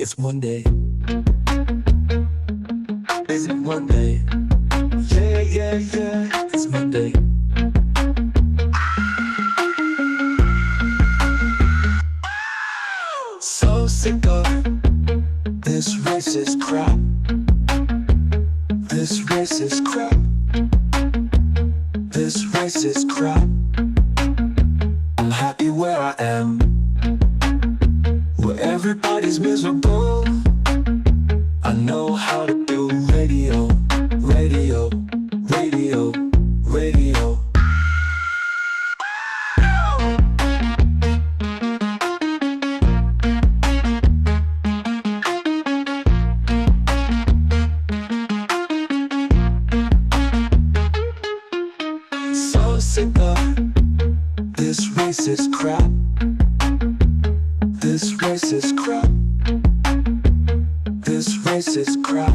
It's Monday. Is it Monday? Yeah, yeah, yeah. It's Monday. So sick of this racist crap. This racist crap. This racist crap. I'm happy where I am, where everybody's miserable. I know how to do radio, radio, radio, radio. So sick of this racist crap. This racist crap. This racist crap.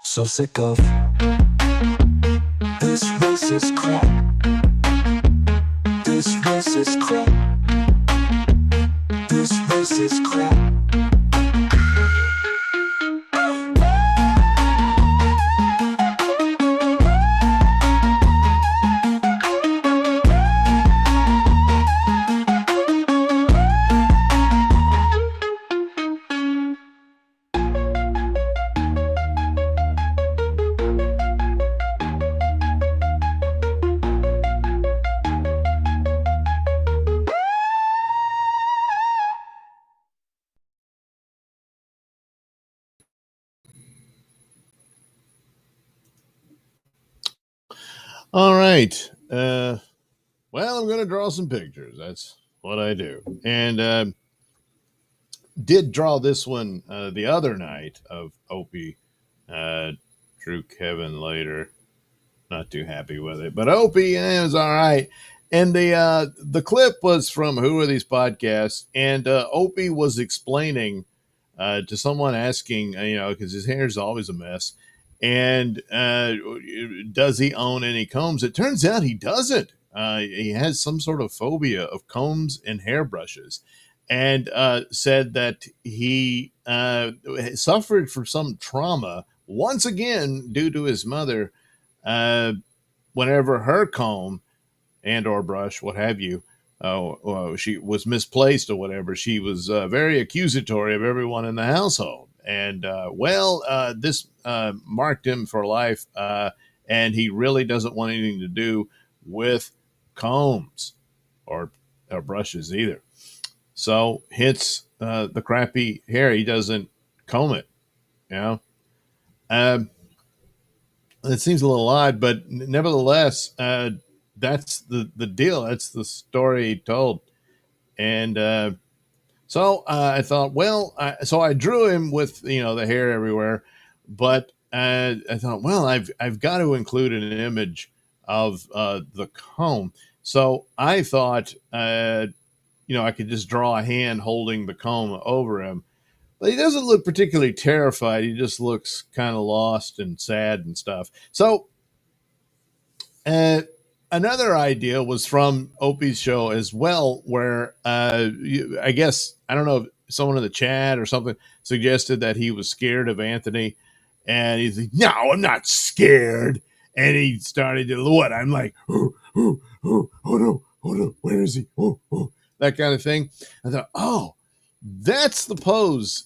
So sick of this racist crap. This racist crap. This racist crap. All right. Well, I'm going to draw some pictures. That's what I do. And did draw this one the other night of Opie. Drew Kevin later. Not too happy with it. But Opie is all right. And the clip was from Who Are These Podcasts? And Opie was explaining to someone asking, because his hair is always a mess. And does he own any combs? It turns out he doesn't. He has some sort of phobia of combs and hairbrushes, and said that he suffered from some trauma once again due to his mother. Whenever her comb and or brush, what have you, she was misplaced or whatever, she was very accusatory of everyone in the household. And this marked him for life, and he really doesn't want anything to do with combs or brushes either. So hence the crappy hair. He doesn't comb it. It seems a little odd, but nevertheless, that's the deal. That's the story he told. And so I thought, so I drew him with, the hair everywhere, but I thought, I've got to include an image of the comb. So I thought, I could just draw a hand holding the comb over him, but he doesn't look particularly terrified. He just looks kind of lost and sad and stuff. So another idea was from Opie's show as well, where I guess, I don't know if someone in the chat or something suggested that he was scared of Anthony. And he's like, no, I'm not scared. And he started to, what? I'm like, oh no, where is he? That kind of thing. I thought, that's the pose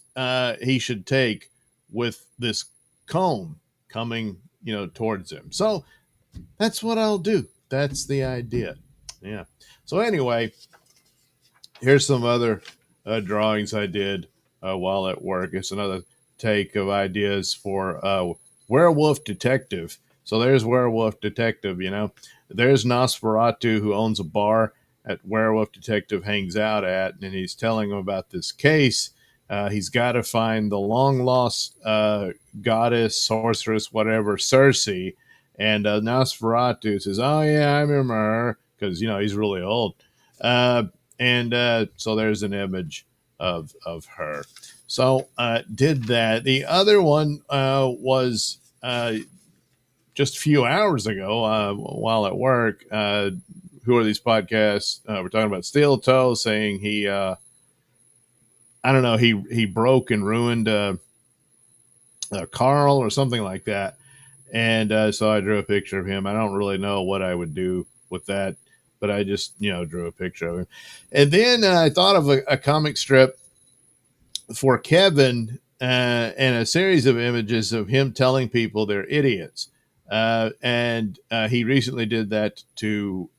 he should take with this comb coming, towards him. So that's what I'll do. That's the idea. Yeah. So anyway, here's some other drawings I did while at work. It's another take of ideas for Werewolf Detective. So there's Werewolf Detective, There's Nosferatu, who owns a bar at Werewolf Detective hangs out at, and he's telling him about this case. He's got to find the long-lost goddess, sorceress, whatever, Circe. And Nosferatu says, oh, yeah, I remember her, because, he's really old. So there's an image of her. So did that. The other one was just a few hours ago while at work. Who are these podcasts? We're talking about Steel Toe saying he, I don't know, he broke and ruined Carl or something like that. And so I drew a picture of him. I don't really know what I would do with that, but I just, drew a picture of him. And then I thought of a comic strip for Kevin and a series of images of him telling people they're idiots. And he recently did that to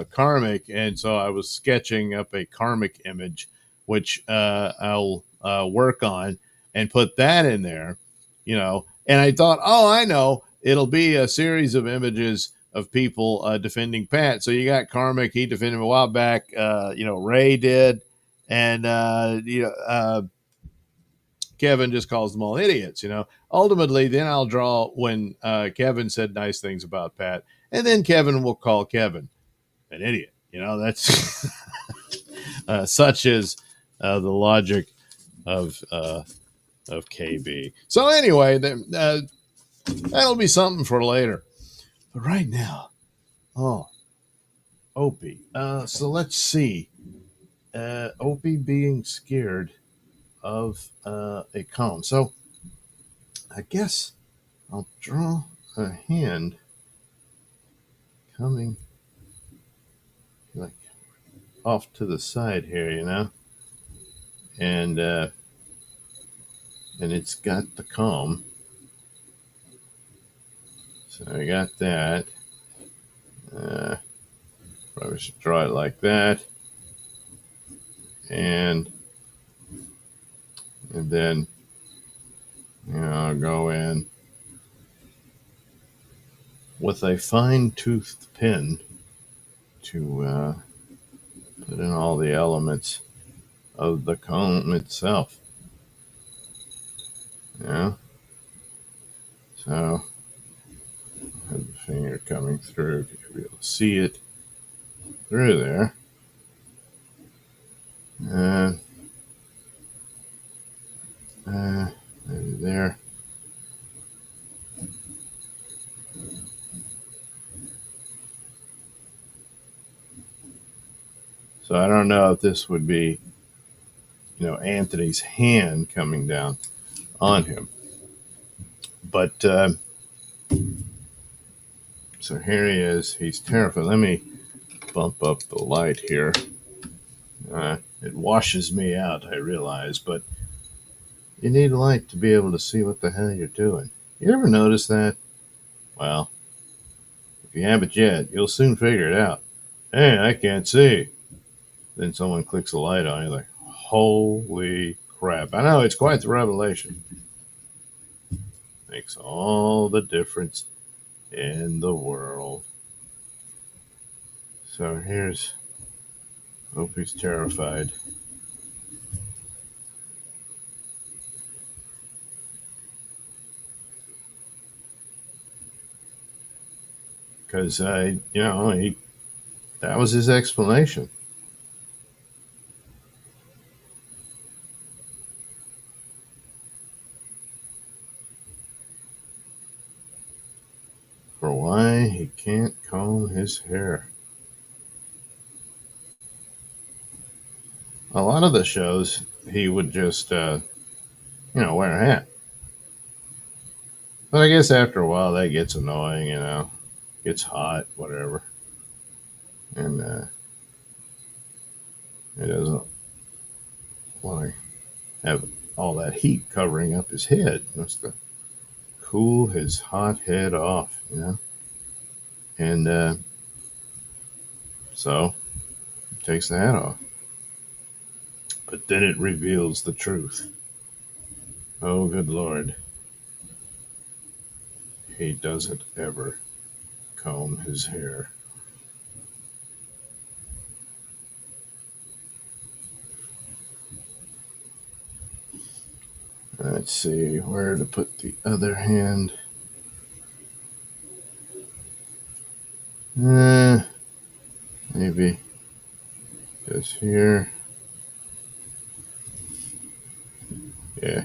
Karmic. And so I was sketching up a Karmic image, which I'll work on and put that in there, And I thought, oh, I know. It'll be a series of images of people defending Pat. So you got Karmic, he defended him a while back. Ray did. And, Kevin just calls them all idiots, Ultimately, then I'll draw when Kevin said nice things about Pat, and then Kevin will call Kevin an idiot. That's such is the logic of KB. So anyway, that'll be something for later. But right now, Opie. So let's see. Opie being scared of a cone. So I guess I'll draw a hand coming like off to the side here, and it's got the comb. So I got that. Probably should draw it like that, and then I'll go in with a fine-toothed pen to put in all the elements of the comb itself. So I have the finger coming through. You'll be able to see it through there. Maybe there. So I don't know if this would be, Anthony's hand coming down on him. But so here he is. He's terrified. Let me bump up the light here. It washes me out, I realize, but you need light to be able to see what the hell you're doing. You ever notice that? Well, if you haven't yet, you'll soon figure it out. Hey, I can't see. Then someone clicks a light on you, like, holy crap. I know, it's quite the revelation. Makes all the difference in the world. So here's Opie's terrified. Because, that was his explanation. For why he can't comb his hair. A lot of the shows, he would just, wear a hat. But I guess after a while that gets annoying, gets hot, whatever. And he doesn't want to have all that heat covering up his head. He wants to cool his hot head off, And so he takes the hat off. But then it reveals the truth. Oh, good Lord. He doesn't ever comb his hair. Let's see where to put the other hand. Maybe just here. Yeah,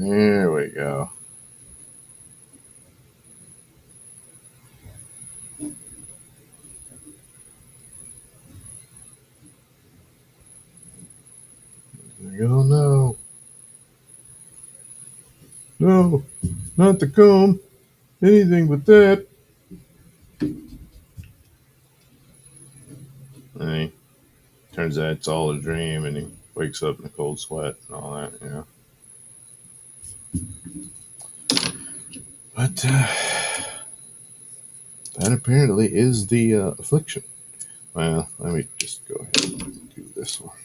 There we go. There we go. No. No. Not the comb. Anything but that. And he turns out it's all a dream, and he wakes up in a cold sweat and all that, you know. But that apparently is the affliction. Well, let me just go ahead and do this one.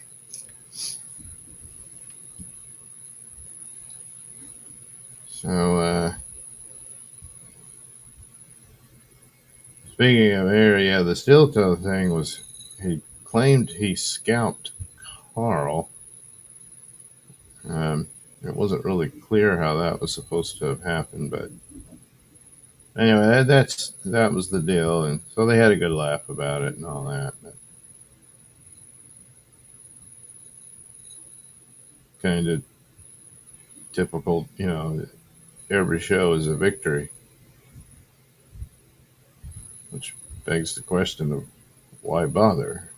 So, speaking of hair, yeah, the steel toe thing was, he claimed he scalped Carl. It wasn't really clear how that was supposed to have happened, but anyway, that was the deal, and so they had a good laugh about it and all that. But kind of typical, you know. Every show is a victory, which begs the question of why bother.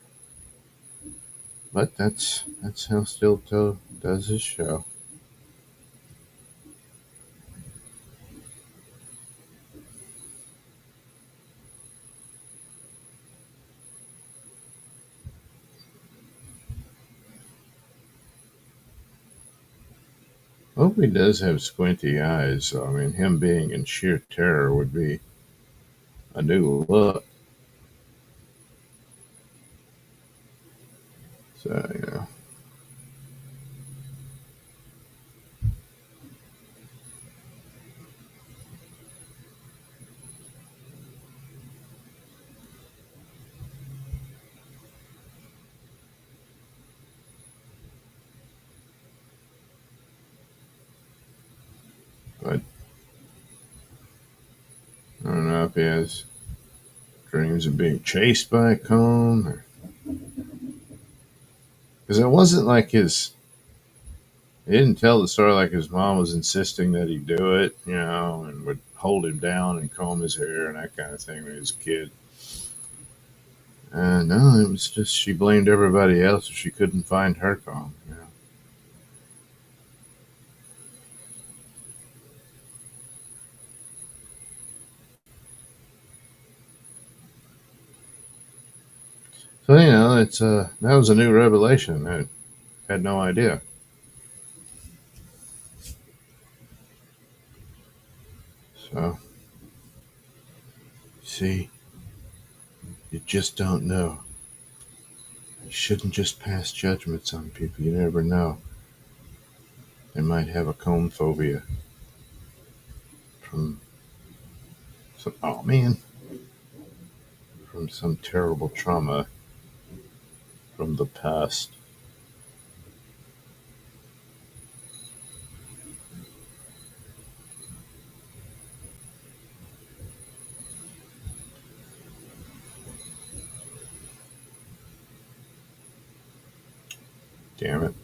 But that's how Steel Toe does his show. Hope he does have squinty eyes, so I mean, him being in sheer terror would be a new look. So, you know. But I don't know if he has dreams of being chased by a cone, or because it wasn't like his. He didn't tell the story like his mom was insisting that he do it, you know, and would hold him down and comb his hair and that kind of thing when he was a kid. No, it was just she blamed everybody else if she couldn't find her comb. You know? So you know, it's that was a new revelation. I had no idea. So see, you just don't know. You shouldn't just pass judgments on people. You never know. They might have a comb phobia from some, oh man, from some terrible trauma from the past. Damn it.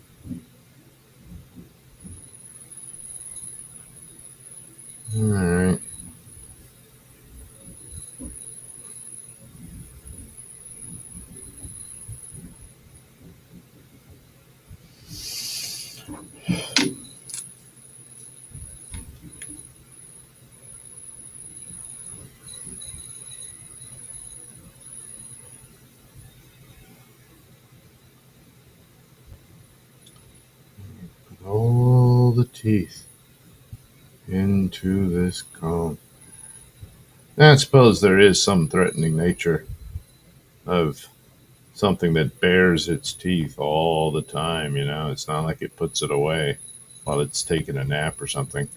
All right. Put all the teeth into this comb. I suppose there is some threatening nature of something that bares its teeth all the time, you know. It's not like it puts it away while it's taking a nap or something.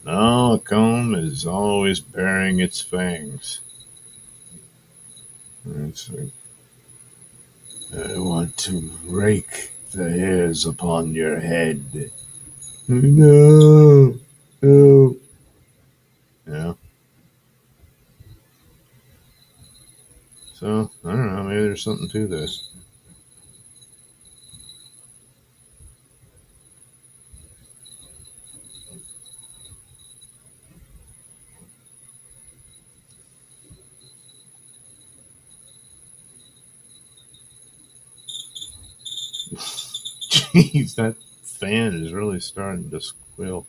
No, a comb is always baring its fangs. It's like, I want to rake the hairs upon your head. No, no. Yeah. So, I don't know, maybe there's something to this. Jeez, that fan is really starting to squeal.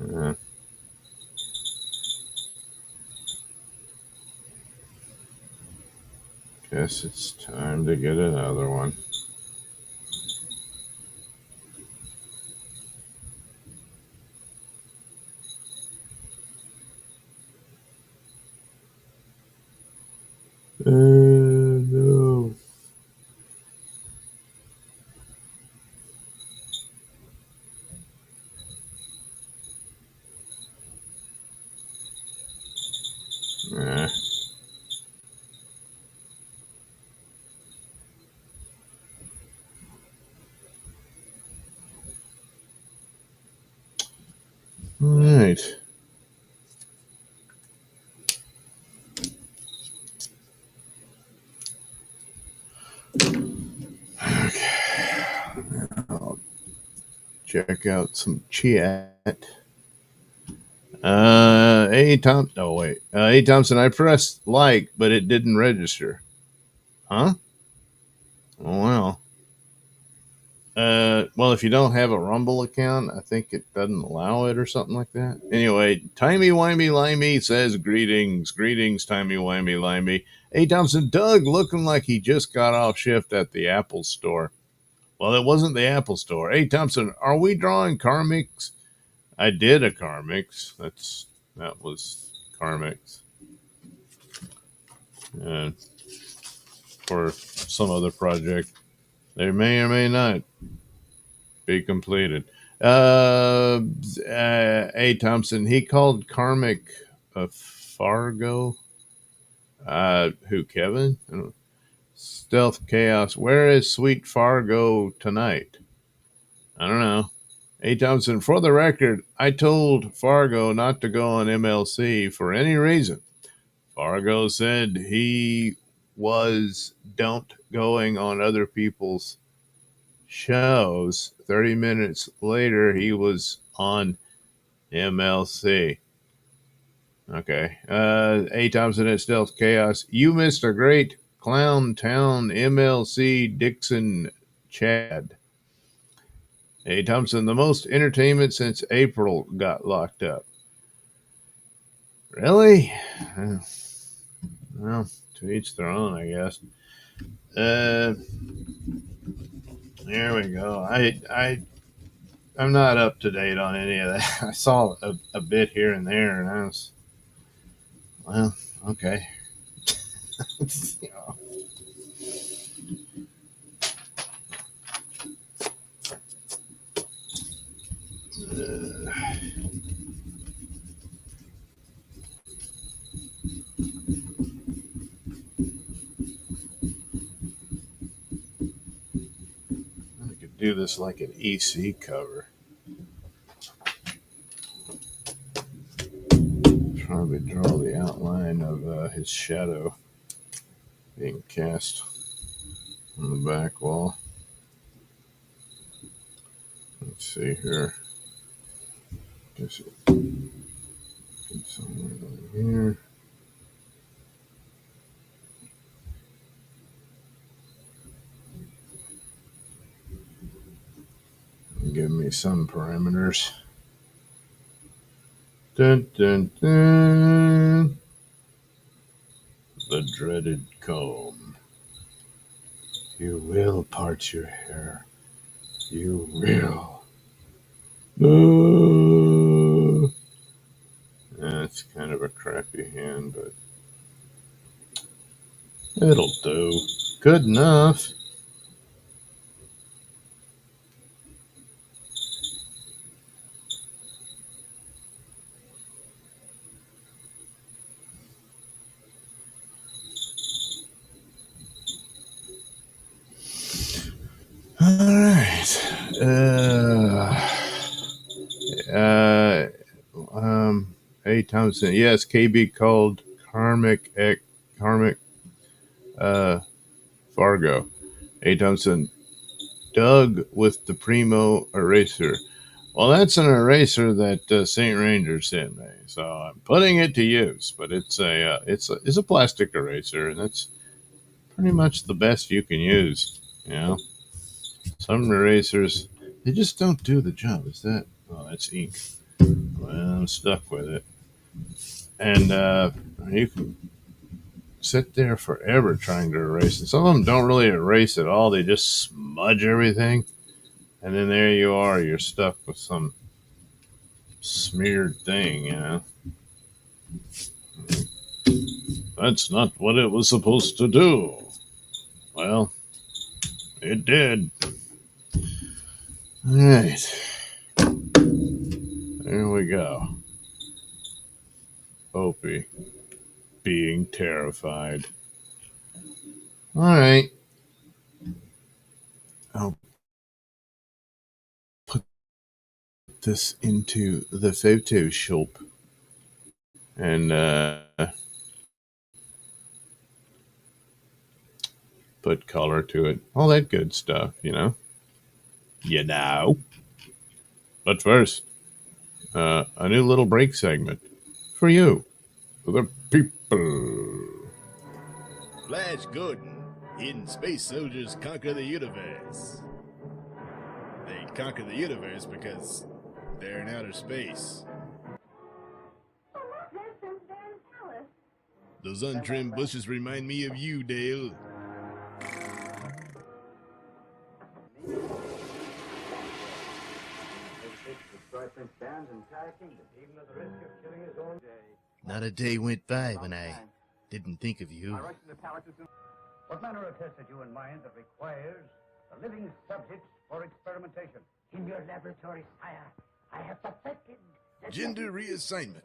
Uh, guess it's time to get another one. No. All right. Okay. I'll check out some chat. Hey Thompson, I pressed like, but it didn't register. Huh? Oh well. Well, if you don't have a Rumble account, I think it doesn't allow it or something like that. Anyway, Timey Wimey Limey says greetings, Timey Wimey Limey. Hey Thompson, Doug looking like he just got off shift at the Apple store. Well, it wasn't the Apple store. Hey Thompson, are we drawing karmics? I did a karmics. That was karmics. Uh, for some other project. They may or may not be completed. A. Thompson, he called Karmic a Fargo. Who, Kevin? Stealth Chaos. Where is Sweet Fargo tonight? I don't know. A. Thompson, for the record, I told Fargo not to go on MLC for any reason. Fargo said he was don't going on other people's shows. 30 minutes later, he was on MLC. Okay. A. Thompson at Stealth Chaos. You missed a great Clown Town MLC Dixon Chad. A. Thompson, the most entertainment since April got locked up. Really? Well, to each their own, I guess. There we go. I'm not up to date on any of that. I saw a bit here and there, and I was, well, okay. You know. I could do this like an EC cover. Probably draw the outline of his shadow being cast on the back wall. Let's see here. Guess it's somewhere over here. Give me some parameters. Dun, dun, dun. The dreaded comb. You will part your hair. You will. That's kind of a crappy hand, but it'll do. Good enough. All right. Hey Thompson. Yes, KB called Karmic Fargo. Hey Thompson. Doug with the Primo eraser. Well, that's an eraser that St. Ranger sent me, so I'm putting it to use. But it's a plastic eraser, and that's pretty much the best you can use. You know. Some erasers, they just don't do the job. Is that? Oh, that's ink. Well, I'm stuck with it. And you can sit there forever trying to erase it. Some of them don't really erase at all. They just smudge everything. And then there you are. You're stuck with some smeared thing, you know. That's not what it was supposed to do. Well, it did. All right. There we go. Opie being terrified. All right. I'll put this into the Photoshop and put color to it. All that good stuff, you know. You know. But first, a new little break segment for you, for the people. Flash Gordon, in Space Soldiers Conquer the Universe. They conquer the universe because they're in outer space. Those untrimmed bushes remind me of you, Dale. Not a day went by when I didn't think of you. What manner of test had you in mind that requires a living subject for experimentation? In your laboratory, sire, I have perfected Gender reassignment.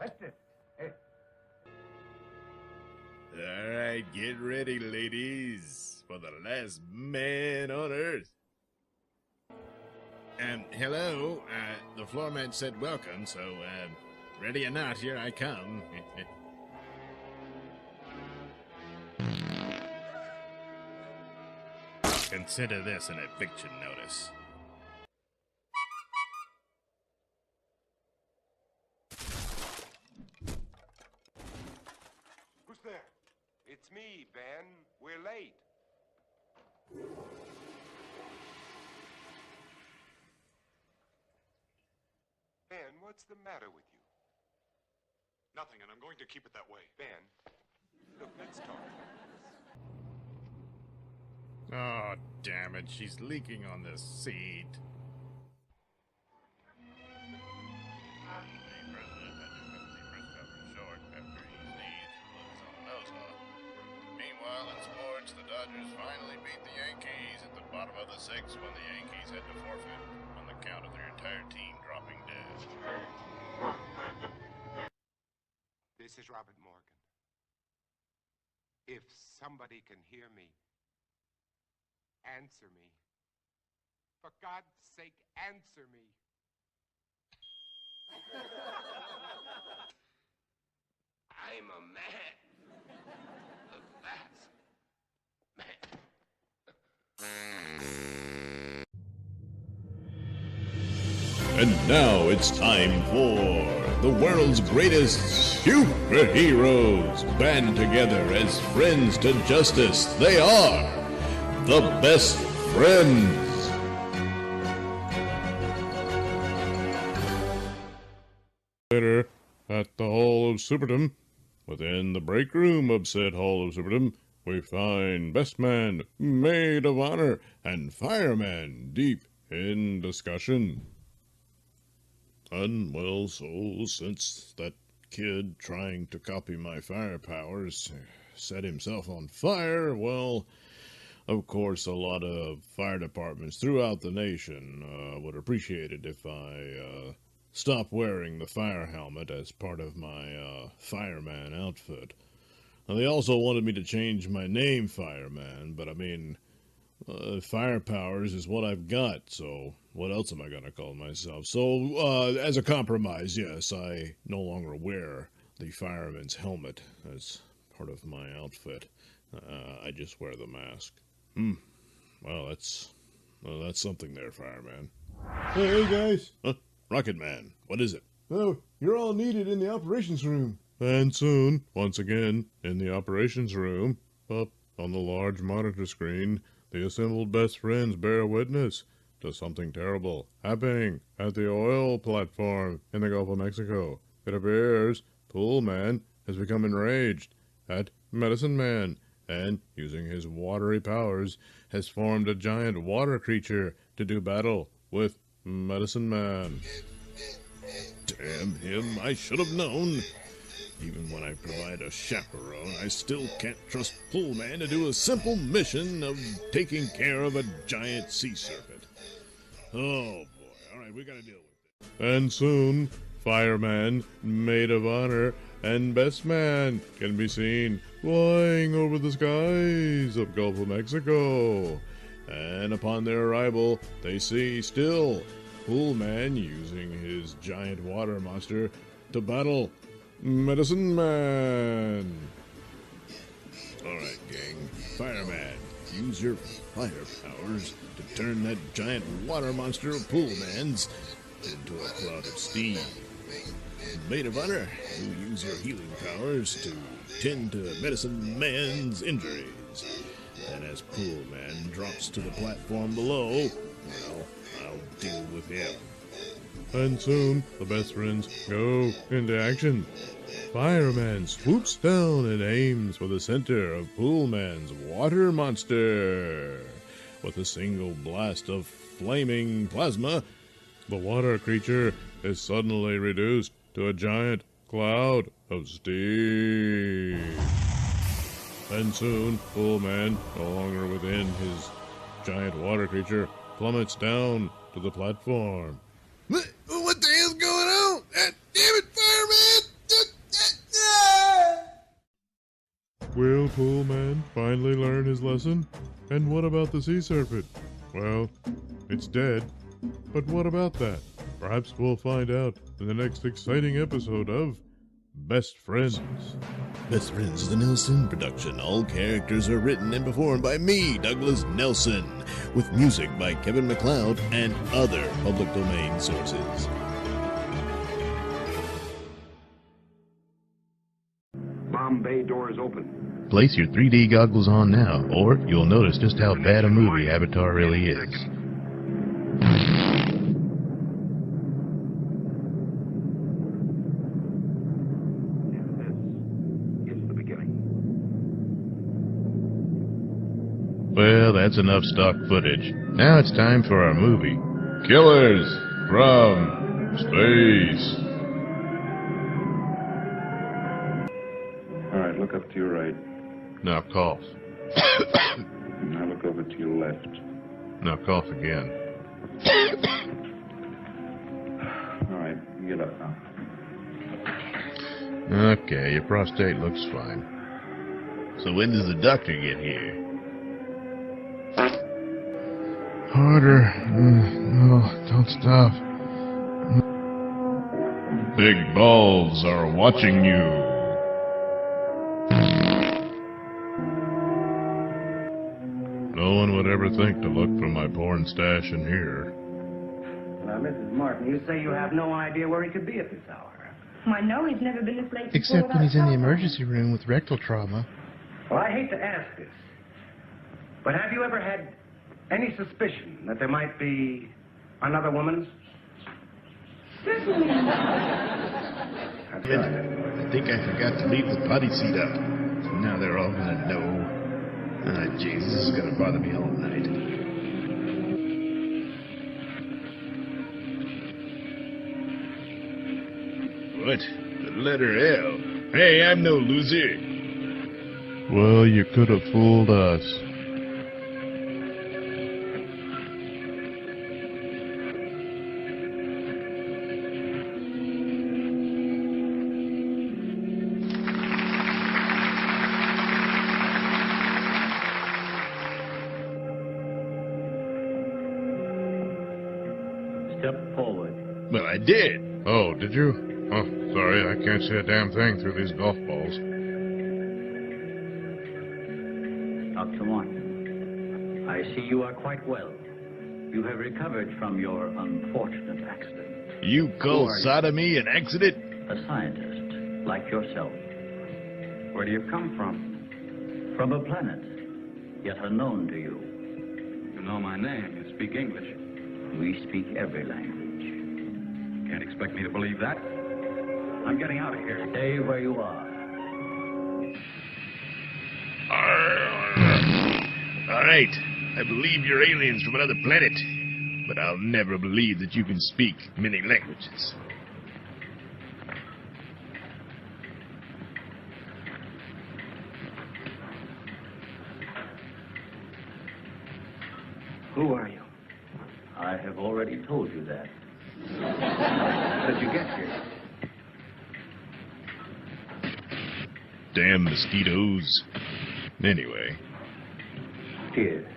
All right, get ready, ladies, for the last man on Earth. Hello, the floor man said welcome, so, ready or not, here I come. Consider this an eviction notice. Who's there? It's me, Ben. We're late. Ben, what's the matter with you? Nothing, and I'm going to keep it that way. Ben, look, let's talk. Oh, damn it, she's leaking on this seat. Meanwhile, in sports, the Dodgers finally beat the Yankees at the bottom of the sixth when the Yankees had to forfeit on the count of their entire team dropping dead. This is Robert Morgan. If somebody can hear me, answer me. For God's sake, answer me. I'm a man. Look at that. And now it's time for the world's greatest superheroes band together as friends to justice. They are the best friends. Later at the Hall of Superdom, within the break room of said Hall of Superdom, we find Best Man, Maid of Honor, and Fireman deep in discussion. And, well, so since that kid trying to copy my fire powers set himself on fire, well, of course, a lot of fire departments throughout the nation would appreciate it if I stop wearing the fire helmet as part of my fireman outfit. And they also wanted me to change my name, Fireman, but I mean, fire powers is what I've got, so what else am I going to call myself? So, as a compromise, yes, I no longer wear the fireman's helmet as part of my outfit. I just wear the mask. Well, that's something there, Fireman. Hey, guys. Rocket Man, what is it? Oh, you're all needed in the operations room. And soon, once again, in the operations room, up on the large monitor screen, the assembled best friends bear witness to something terrible happening at the oil platform in the Gulf of Mexico. It appears Pool Man has become enraged at Medicine Man and, using his watery powers, has formed a giant water creature to do battle with Medicine Man. Damn him, I should have known. Even when I provide a chaperone, I still can't trust Pool Man to do a simple mission of taking care of a giant sea serpent. Oh boy, alright, we gotta deal with it. And soon, Fireman, Maid of Honor, and Best Man can be seen flying over the skies of Gulf of Mexico. And upon their arrival, they see still Pool Man using his giant water monster to battle Medicine Man. Alright, gang. Fireman, use your fire powers to turn that giant water monster of Pool Man's into a cloud of steam. Maid of Honor, you use your healing powers to tend to Medicine Man's injuries. And as Pool Man drops to the platform below, well, I'll deal with him. And soon, the best friends go into action. Fireman swoops down and aims for the center of Pool Man's water monster. With a single blast of flaming plasma, the water creature is suddenly reduced to a giant cloud of steam. And soon, Pool Man, no longer within his giant water creature, plummets down to the platform. What the hell's going on? Damn it, Fireman! Will Pool Man finally learn his lesson? And what about the sea serpent? Well, it's dead. But what about that? Perhaps we'll find out in the next exciting episode of Best Friends. Best Friends is a Nailsin production. All characters are written and performed by me, Douglas Nelson, with music by Kevin MacLeod and other public domain sources. Bomb bay doors open. Place your 3D goggles on now, or you'll notice just how bad a movie Avatar really is. This is the beginning. Well, that's enough stock footage. Now it's time for our movie. Killers from Space. All right, look up to your right. Now cough. Now look over to your left. Now cough again. All right, get up now. Okay, your prostate looks fine. So when does the doctor get here? Harder. No, don't stop. Big balls are watching you. No one would ever think to look for my porn stash in here. Now, Mrs. Martin, you say you have no idea where he could be at this hour. I know he's never been this late before Except when he's in the without emergency room with rectal trauma. Well, I hate to ask this, but have you ever had any suspicion that there might be another woman? Certainly. That's right. I think I forgot to leave the potty seat up. So now they're all gonna know. Ah, jeez, this is gonna bother me all night. What? The letter L. Hey, I'm no loser. Well, you could have fooled us. Step forward. Well, I did. Oh, did you? Oh, sorry, I can't see a damn thing through these golf balls. Dr. Martin, I see you are quite well. You have recovered from your unfortunate accident. You call sodomy an accident? A scientist, like yourself. Where do you come from? From a planet, yet unknown to you. know my name. You speak English. We speak every language. Can't expect me to believe that. I'm getting out of here. Stay where you are. All right. I believe you're aliens from another planet, but I'll never believe that you can speak many languages. Who are you? I have already told you that. How did you get here? Damn mosquitoes. Anyway. Here.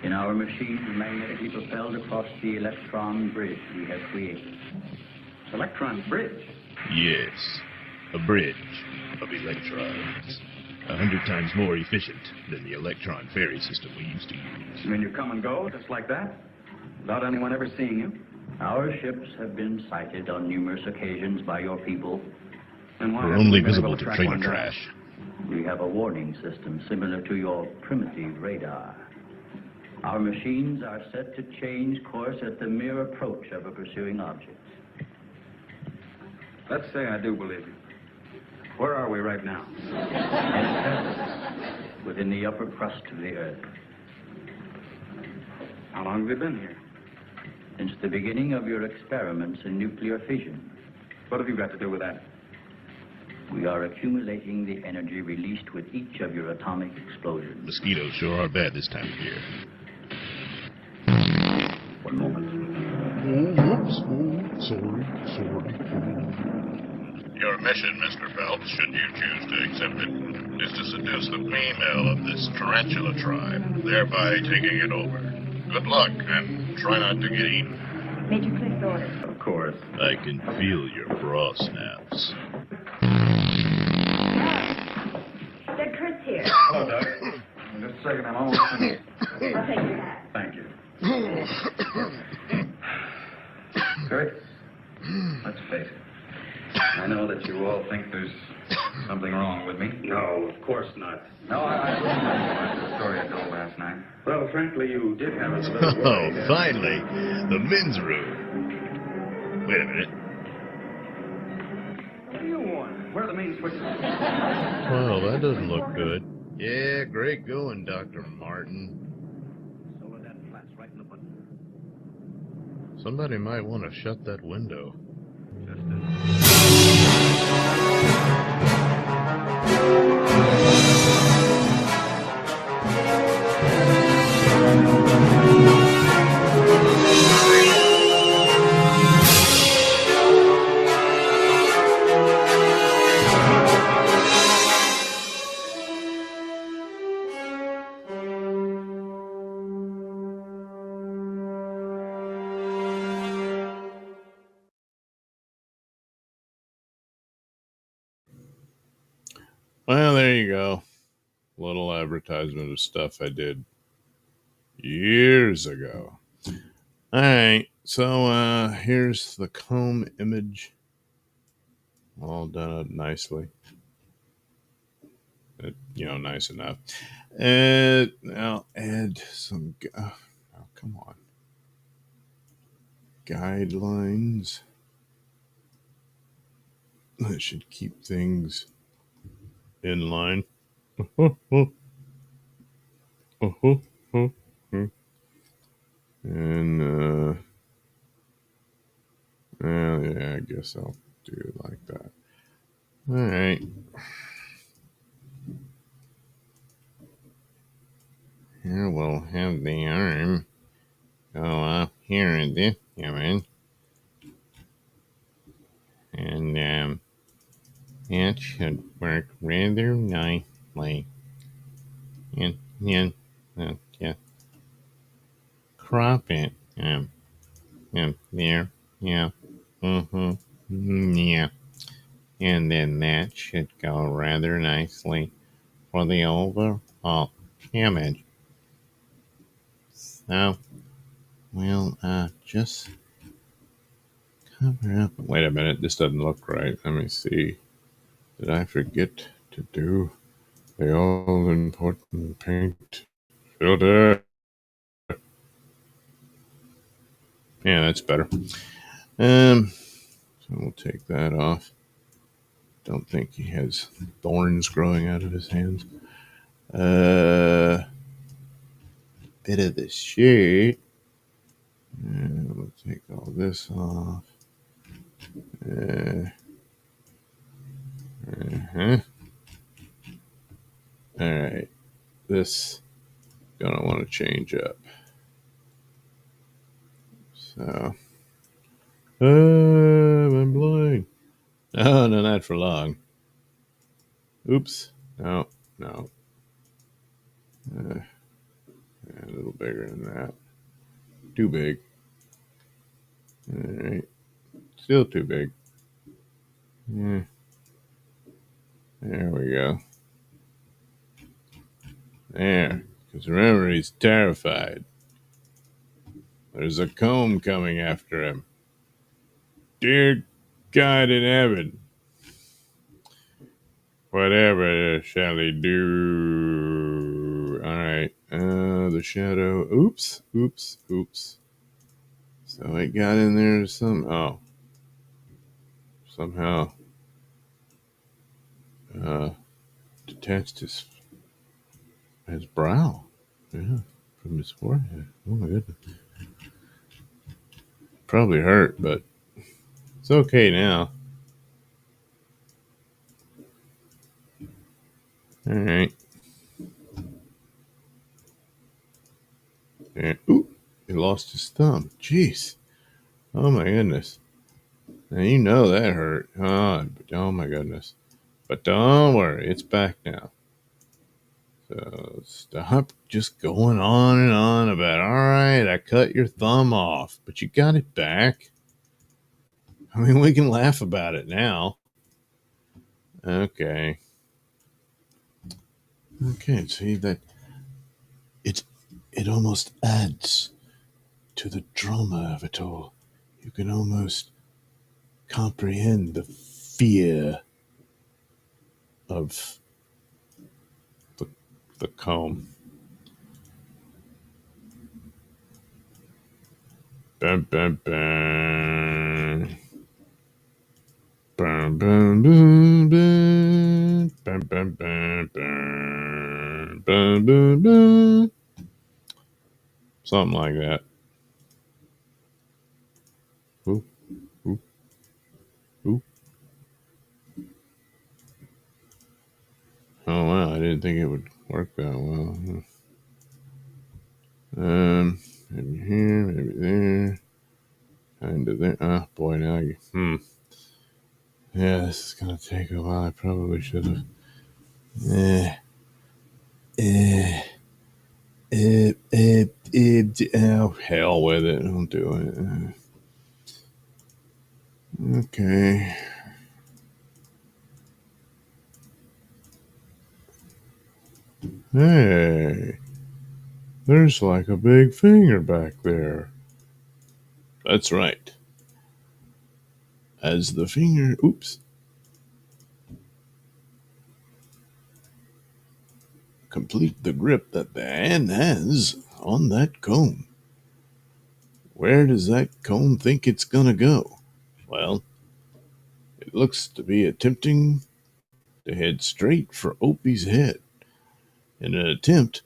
In our machine, magnetically propelled across the electron bridge we have created. Electron bridge? Yes. A bridge of electrons. 100 times more efficient than the electron ferry system we used to use. You mean you come and go, just like that? Without anyone ever seeing you? Our ships have been sighted on numerous occasions by your people. And why We're haven't only we been visible able to track trailer one down? trash. We have a warning system similar to your primitive radar. Our machines are set to change course at the mere approach of a pursuing object. Let's say I do believe you. Where are we right now? In space, within the upper crust of the Earth. How long have you been here? Since the beginning of your experiments in nuclear fission. What have you got to do with that? We are accumulating the energy released with each of your atomic explosions. Mosquitoes sure are bad this time of year. One moment. Whoops. Sorry. Your mission, Mr. Phelps, should you choose to accept it, is to seduce the female of this tarantula tribe, thereby taking it over. Good luck, and try not to get eaten. Major Cliff's orders. Of course. I can feel your bra snaps. Doug Kurt's here. Hello, Doug. Just a second, I'm almost finished. I'll take your hat. Thank you. Kurt, let's face it. I know that you all think there's something wrong with me. No, of course not. No, I wouldn't like the story I told last night. Well, frankly, you did have us a little Oh, worried. finally. The men's room. Wait a minute. What do you want? Where are the main switches? Well, that doesn't look good. Yeah, great going, Dr. Martin. Solar that flats right in the button. Somebody might want to shut that window. Just Well, there you go. Little advertisement of stuff I did years ago. All right. So here's the comb image. All done up nicely. Nice enough. And now add some, come on. Guidelines. That should keep things in line. And yeah, I guess I'll do it like that. All right. Here we'll have the arm go up here in this image. And it should work rather nicely. And then just crop it. There. Yeah. Yeah. And then that should go rather nicely for the overall image. So, we'll just cover up. Wait a minute, this doesn't look right. Let me see. Did I forget to do the all important paint filter? Yeah, that's better. So we'll take that off. Don't think he has thorns growing out of his hands. Bit of the shirt. We'll take all this off. All right. This gonna want to change up. So, I'm blind. No, not for long. Oops. No. A little bigger than that. Too big. All right. Still too big. Yeah. There we go. There. Because remember, he's terrified. There's a comb coming after him. Dear God in heaven. Whatever shall he do? All right. The shadow. Oops. So it got in there somehow. Detached his brow. Yeah, from his forehead. Oh my goodness. Probably hurt, but it's okay now. All right. And, ooh, he lost his thumb. Jeez. Oh my goodness. Now you know that hurt. Oh my goodness. But don't worry, it's back now. So stop just going on and on about, all right, I cut your thumb off, but you got it back. I mean, we can laugh about it now. Okay, see that it almost adds to the drama of it all. You can almost comprehend the fear of the comb. Bam, bam, bam. Bam, bam, bam, bam. Bam, bam, bam, bam. Bam, bam, bam. Something like that. Ooh. Oh wow, I didn't think it would work that well. Maybe here, maybe there. Kind of there. Oh boy, now you. Yeah, this is gonna take a while. I probably should have. Oh, hell with it. I'll do it. Okay. Hey, there's like a big finger back there. That's right. As the finger, complete the grip that the hand has on that comb. Where does that comb think it's gonna go? Well, it looks to be attempting to head straight for Opie's head in an attempt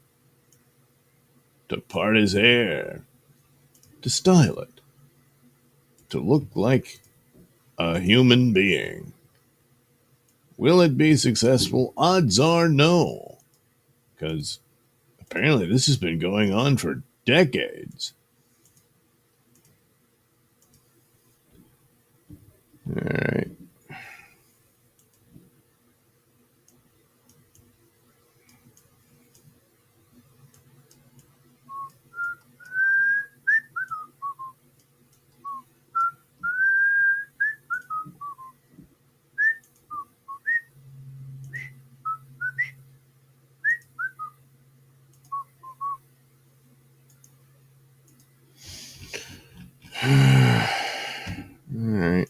to part his hair, to style it, to look like a human being. Will it be successful? Odds are no, because apparently this has been going on for decades. All right. All right.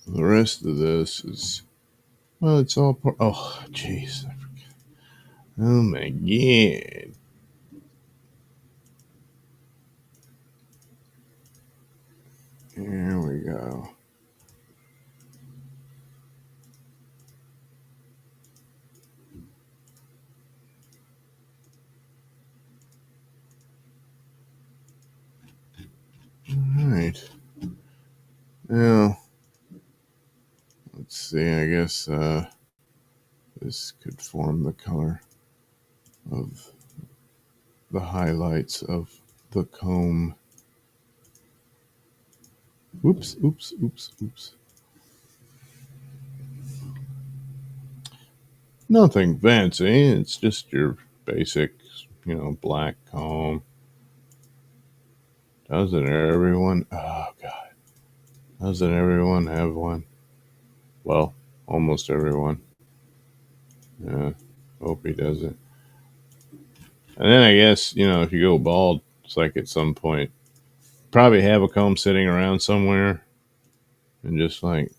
The rest of this is, well, it's all part. Oh, jeez. Oh my god. Here we go. All right. Now, let's see. I guess this could form the color of the highlights of the comb. Oops, oops, oops, oops. Nothing fancy. It's just your basic, black comb. Doesn't everyone? Oh, God. Doesn't everyone have one? Well, almost everyone. Yeah, hope he doesn't. And then I guess, if you go bald, it's like at some point, probably have a comb sitting around somewhere and just like,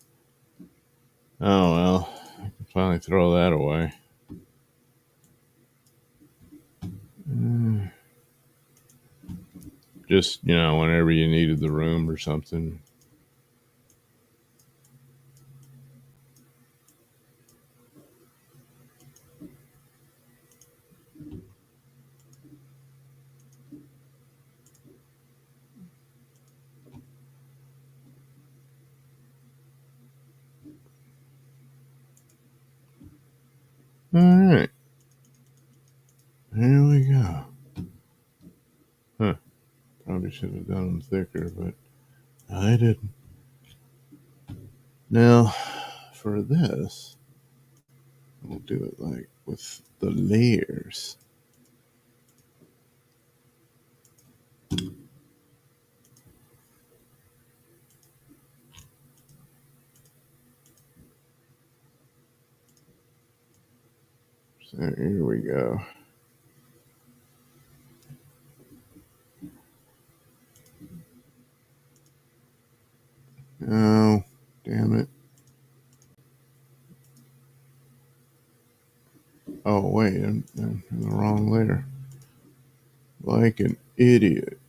oh, well, I can finally throw that away. Just, whenever you needed the room or something. All right. Here we go. Huh. Probably should have done them thicker, but I didn't. Now, for this, we'll do it like with the layers. So here we go. Oh, damn it. Oh, wait, I'm in the wrong layer. Like an idiot.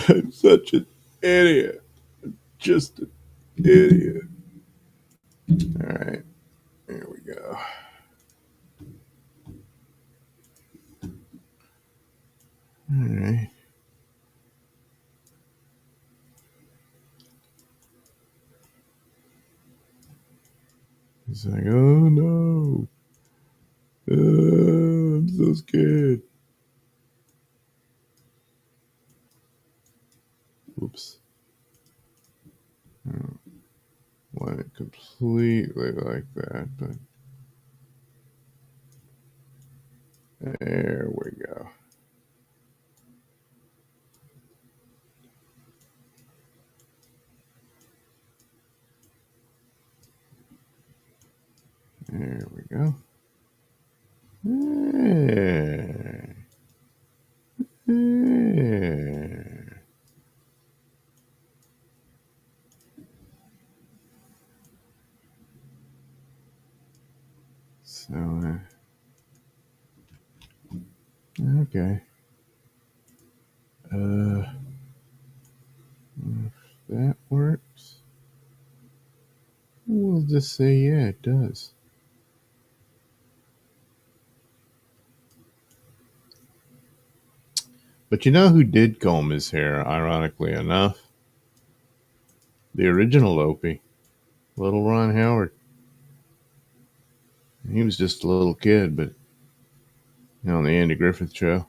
I'm such an idiot. Just an idiot. All right, here we go. All right. It's like, oh no. I'm so scared. Oops. I don't want it completely like that, but there we go. There we go. There. There. So, okay. If that works, we'll just say, yeah, it does. But you know who did comb his hair, ironically enough? The original Opie, little Ron Howard. He was just a little kid, but on the Andy Griffith Show,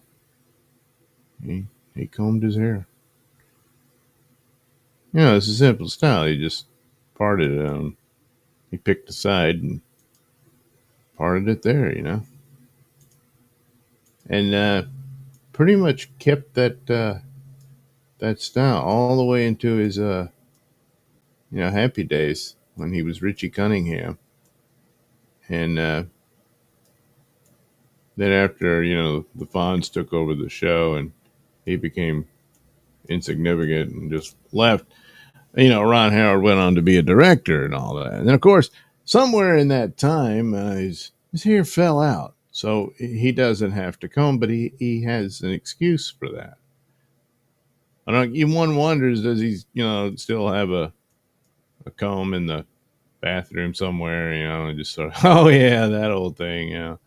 he combed his hair. It's a simple style. He just parted it. He picked a side and parted it there, and pretty much kept that style all the way into his happy days when he was Richie Cunningham, and then after the Fonz took over the show and he became insignificant and just left. Ron Howard went on to be a director and all that. And of course, somewhere in that time, his hair fell out. So he doesn't have to comb, but he has an excuse for that. I don't. Even one wonders, does he, still have a comb in the bathroom somewhere, and just sort of, oh yeah, that old thing,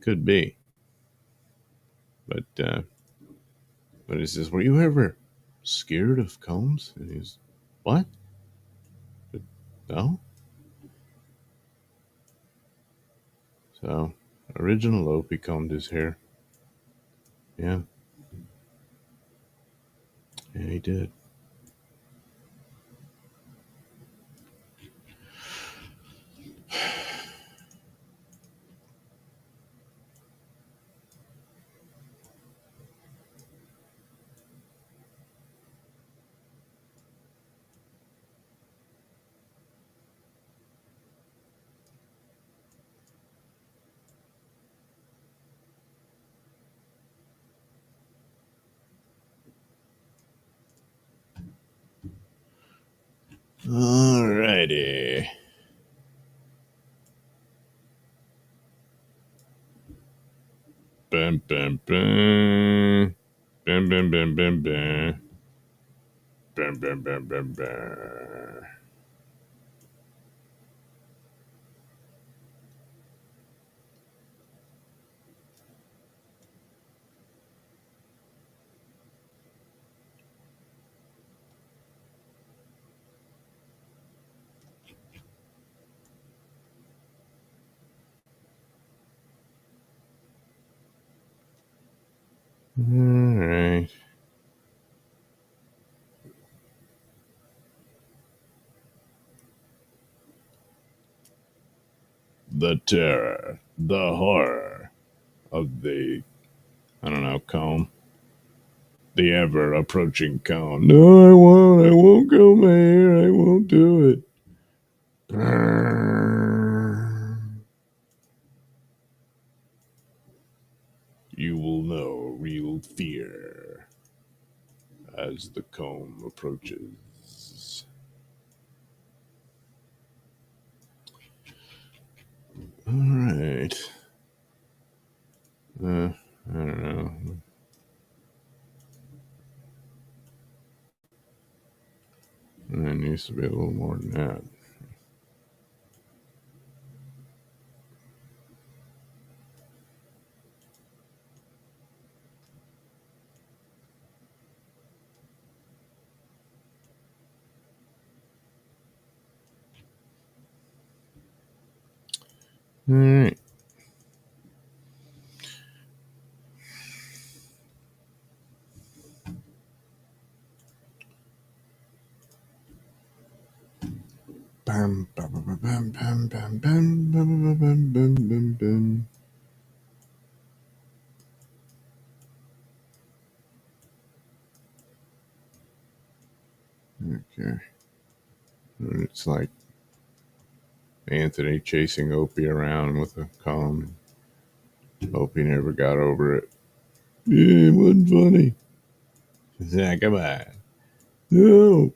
could be. But he says, were you ever scared of combs? And he's, what? No. So, original Opie combed his hair. Yeah. Yeah, he did. Alrighty. Bam, bam, bam. Bam, bam, bam, bam, bam. Bam, bam, bam, bam, bam. Alright. The terror, the horror of the, I don't know, comb. The ever approaching cone. No, I won't comb my hair. I won't do it. You will know real fear as the comb approaches. All right. I don't know. There needs to be a little more than that. All right. Bam, bam, bam, bam, bam, bam, bam, bam, bam, bam, bam, bam. Okay. It's like Anthony chasing Opie around with a comb. Opie never got over it. Yeah, it wasn't funny. Yeah, come on. No.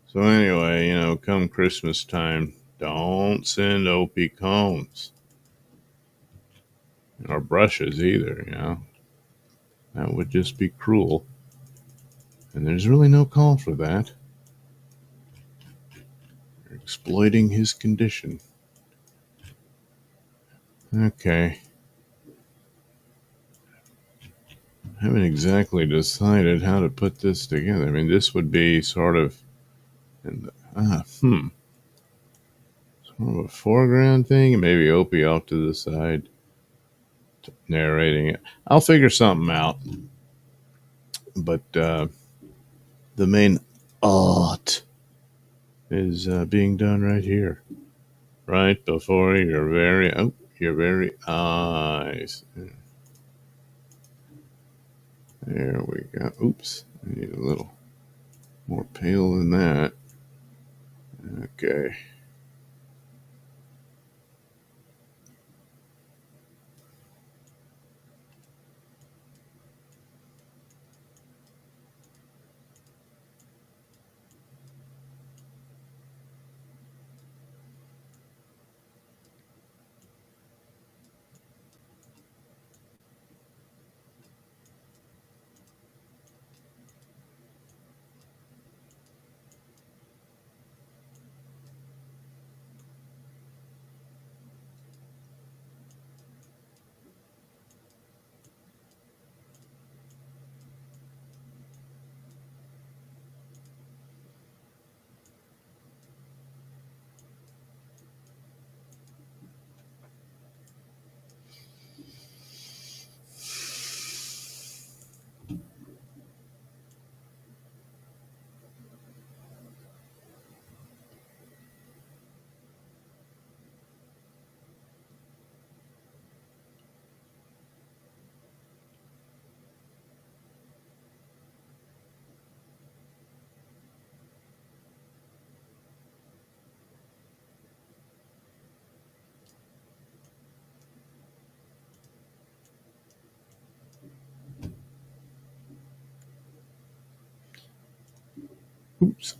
So anyway, come Christmas time, don't send Opie combs or brushes either. That would just be cruel. And there's really no call for that. You're exploiting his condition. Okay. I haven't exactly decided how to put this together. I mean, this would be sort of sort of a foreground thing, and maybe Opie off to the side narrating it. I'll figure something out. But the main art is being done right here, right before your very eyes. There we go. Oops, I need a little more pale than that. Okay.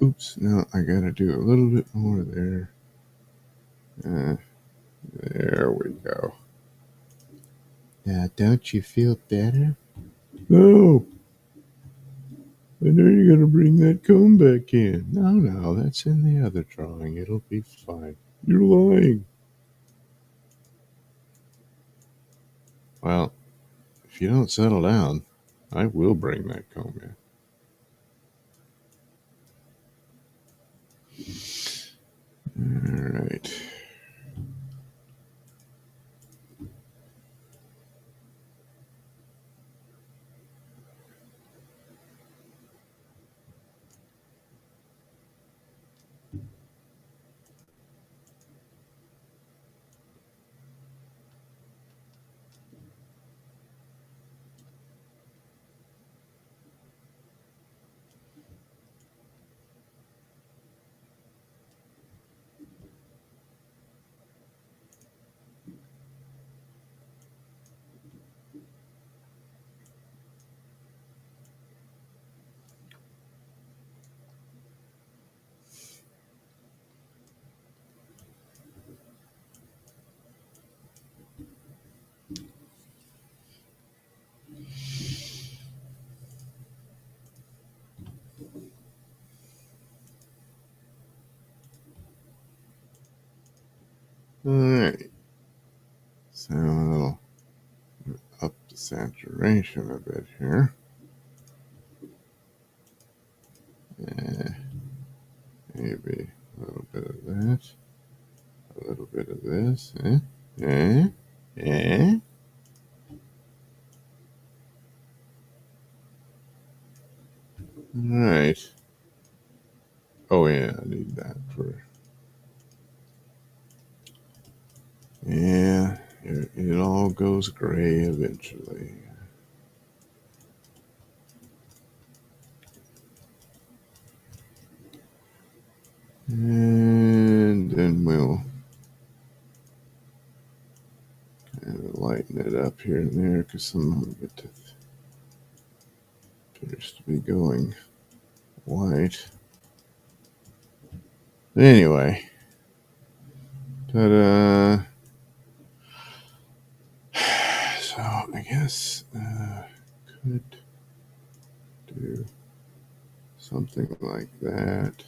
Oops. No, I gotta do a little bit more there. There we go. Now, don't you feel better? No. I know you're going to bring that comb back in. No, that's in the other drawing. It'll be fine. You're lying. Well, if you don't settle down, I will bring that comb in. All right. All right. So I'll up the saturation a bit here. Maybe a little bit of that. A little bit of this. All right. Oh, yeah, I need that for... Yeah, it all goes gray eventually. And then we'll kind of lighten it up here and there because some of it appears to be going white. Anyway, ta-da! So I guess could do something like that.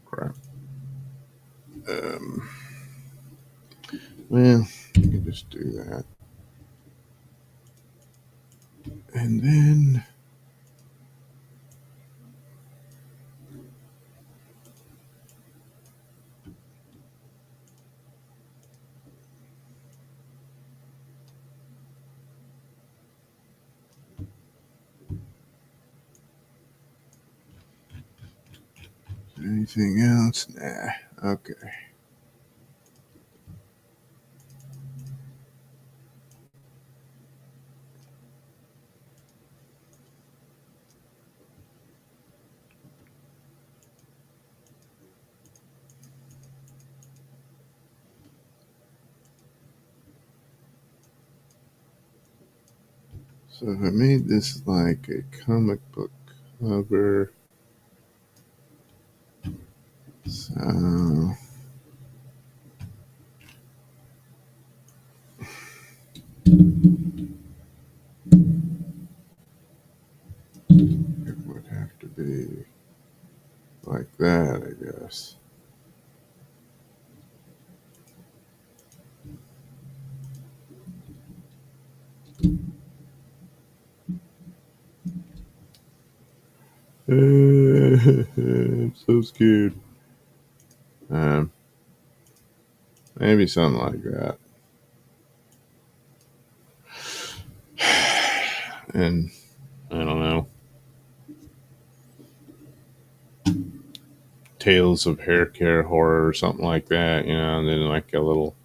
Crap. Well, you can just do that. And then anything else? Nah. Okay. So if I made this like a comic book cover, so it would have to be like that, I guess. I'm so scared. Maybe something like that. And I don't know. Tales of Hair Care Horror or something like that, and then like a little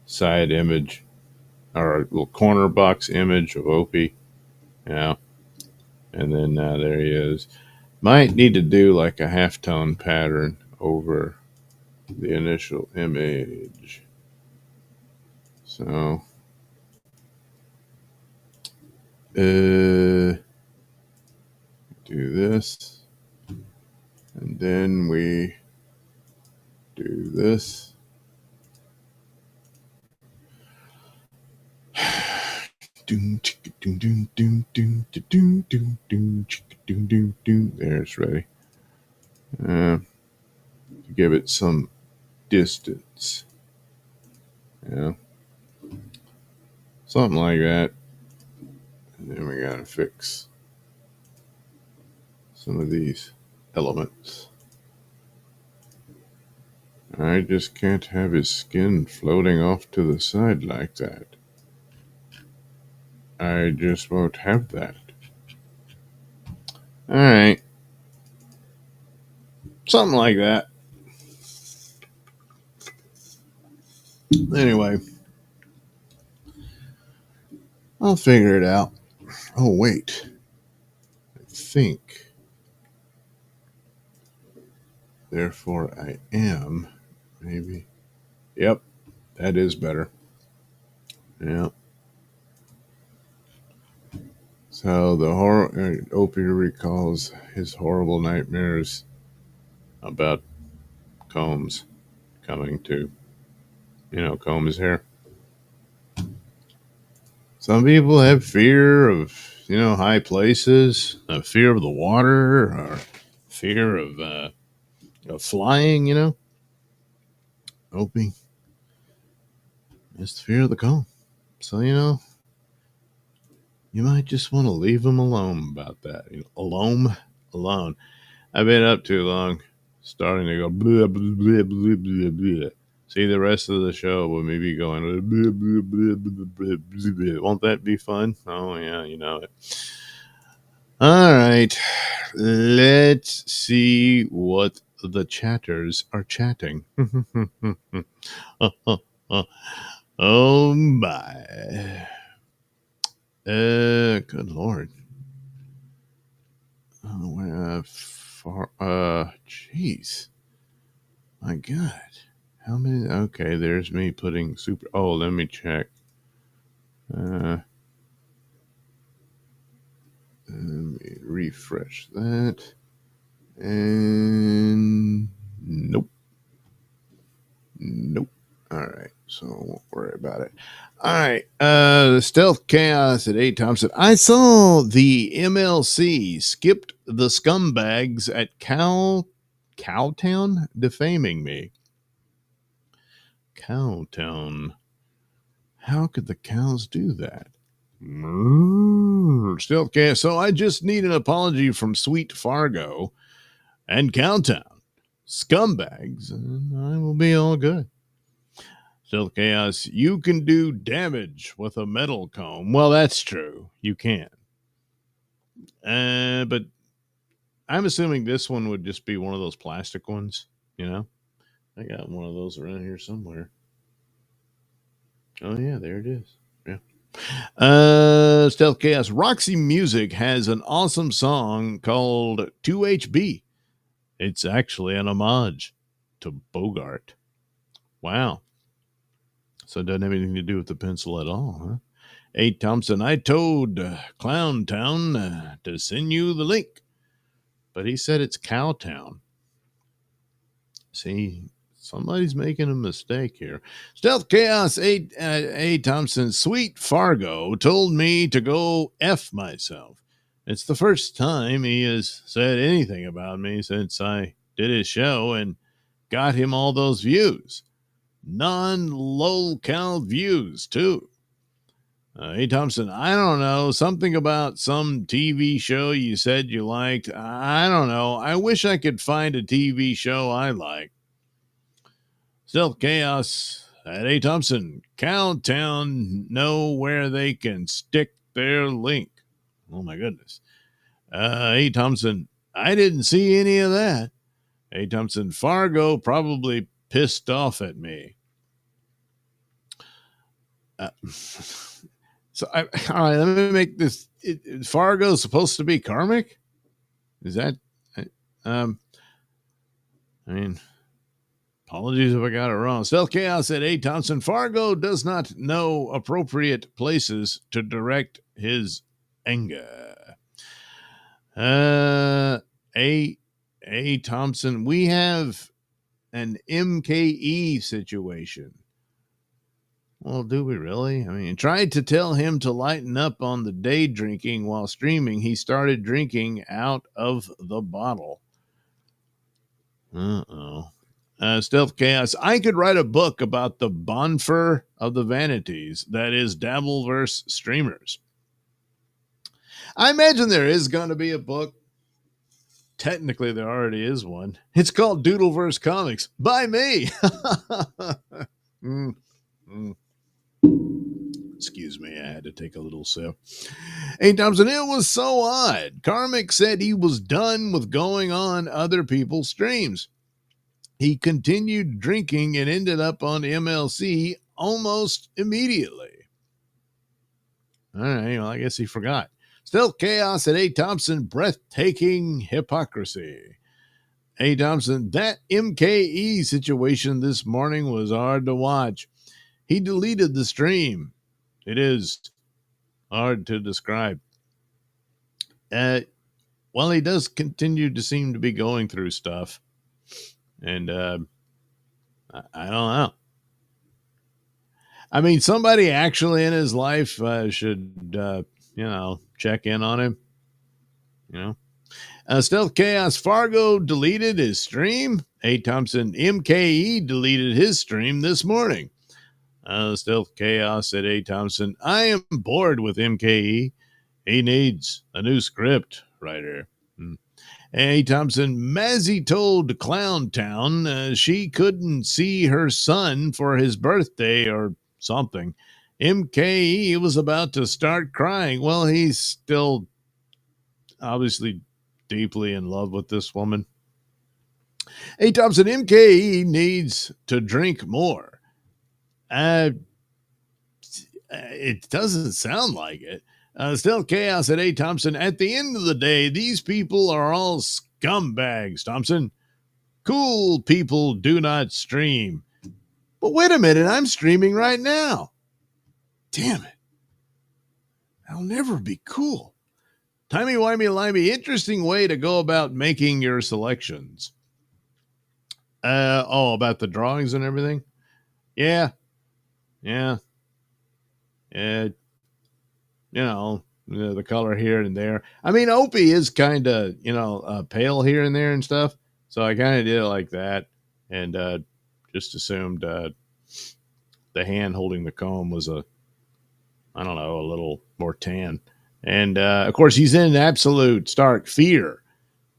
side image or a little corner box image of Opie, and then there he is. Might need to do like a halftone pattern over the initial image. So, do this, and then we do this. There, it's ready. Give it some distance. Something like that. And then we gotta fix some of these elements. I just can't have his skin floating off to the side like that. I just won't have that. Alright. Something like that. Anyway. I'll figure it out. Oh, wait. I think. Therefore, I am. Maybe. Yep. That is better. Yep. So the Opie recalls his horrible nightmares about Combs coming to, comb his hair. Some people have fear of, high places, a fear of the water, or fear of flying, Opie is the fear of the comb. So, you might just want to leave him alone about that. Alone. I've been up too long, starting to go blah, blah, blah, blah, blah, blah. See the rest of the show with me be going blah, blah, blah, blah, blah, blah, blah. Won't that be fun? Oh, yeah, you know it. All right. Let's see what the chatters are chatting. Oh, my. Good Lord. Jeez. My God. How many? Okay, there's me putting super. Oh, let me check. Let me refresh that. And nope. All right, so I won't worry about it. All right, the Stealth Chaos at 8 Thompson. I saw the MLC skipped the scumbags at Cowtown defaming me. Cowtown. How could the cows do that? Stealth Chaos. So I just need an apology from Sweet Fargo and Cowtown. Scumbags, and I will be all good. Stealth Chaos, you can do damage with a metal comb. Well, that's true. You can. But I'm assuming this one would just be one of those plastic ones, I got one of those around here somewhere. Oh, yeah, there it is. Yeah. Stealth Chaos, Roxy Music has an awesome song called 2HB. It's actually an homage to Bogart. Wow. So it doesn't have anything to do with the pencil at all, huh? 8 Thompson, I told Clown Town to send you the link, but he said it's Cowtown. See, somebody's making a mistake here. Stealth Chaos 8 Thompson, Sweet Fargo told me to go F myself. It's the first time he has said anything about me since I did his show and got him all those views. Non-locale views, too. Hey, Thompson, I don't know. Something about some TV show you said you liked. I don't know. I wish I could find a TV show I like. Stealth Chaos at A. Thompson. Cowtown know where they can stick their link. Oh, my goodness. A. Thompson, I didn't see any of that. A. Thompson, Fargo probably pissed off at me. All right, let me make this. Fargo is supposed to be karmic? Is that, I mean, apologies if I got it wrong. Stealth Chaos said, A. Thompson, Fargo does not know appropriate places to direct his anger. A. Thompson, we have an MKE situation. Well, do we really? I mean, tried to tell him to lighten up on the day drinking while streaming. He started drinking out of the bottle. Stealth Chaos. I could write a book about the bonfire of the vanities. That is Dabbleverse streamers. I imagine there is going to be a book. Technically, there already is one. It's called Doodleverse Comics by me. Excuse me, I had to take a little sip. A. Thompson, it was so odd. Karmic said he was done with going on other people's streams. He continued drinking and ended up on MLC almost immediately. All right, well, I guess he forgot. Stealth Chaos at A. Thompson, breathtaking hypocrisy. A. Thompson, that MKE situation this morning was hard to watch. He deleted the stream. It is hard to describe. Well, he does continue to seem to be going through stuff. And I don't know. I mean, somebody actually in his life should, check in on him. Stealth Chaos, Fargo deleted his stream. A. Thompson, MKE deleted his stream this morning. Stealth Chaos at A. Thompson, I am bored with MKE. He needs a new script writer. A. Thompson, Mazzy told Clown Town she couldn't see her son for his birthday or something. MKE was about to start crying. Well, he's still obviously deeply in love with this woman. A. Thompson, MKE needs to drink more. It doesn't sound like it. Still Chaos at A. Thompson. At the end of the day, these people are all scumbags, Thompson. Cool people do not stream. But wait a minute, I'm streaming right now. Damn it. I'll never be cool. Timey-wimey-limey, interesting way to go about making your selections. About the drawings and everything? Yeah. The color here and there. I mean, Opie is kind of, pale here and there and stuff. So I kind of did it like that. And just assumed the hand holding the comb was a little more tan. And, of course, he's in absolute stark fear.